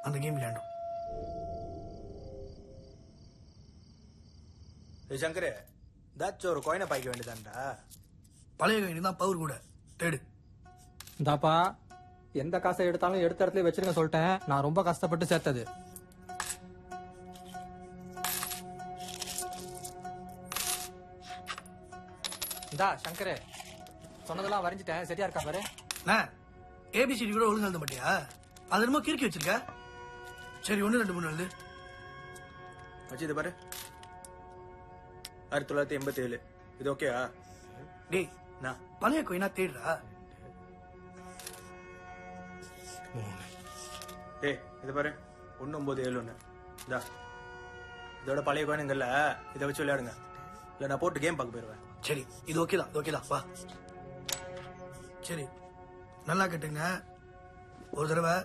அந்த கேம் விளையாண்டோம். சங்கரே, ஏதாச்சும் ஒரு கோயினை பாய்க்க வேண்டியதான்டா. பழைய காயின் தான் பவர் கூட. தேடு. இந்தாப்பா, எந்த காசை எடுத்தாலும் எடுத்த இடத்துல வச்சிருங்க சொல்லிட்டேன். நான் ரொம்ப கஷ்டப்பட்டு சேர்த்தது. இந்தா சங்கரே, சொன்னதெல்லாம் வரைஞ்சிட்டேன். சரியா இருக்கா பாரு. ஏபிசிடி கூட ஒழுங்கு எழுத மாட்டியா? அது என்னமோ கிறுக்கி வச்சிருக்க. சரி, 1 2 3 எழுது. வச்சு இது பாரு, 1987. இது ஓகேயா? டேய், நான் பழைய கோயினா தேடுறா. டேய் இது பாரு, 1971. இந்தா, இதோட பழைய கோயினுங்கல்ல, இதை வச்சு விளையாடுங்க. இல்ல நான் போட்டு கேம் பார்க்க போயிருவேன். சரி, இது ஓகேதான், இது ஓகேதான், வா. சரி, நல்லா கேட்டுங்க. ஒரு தடவை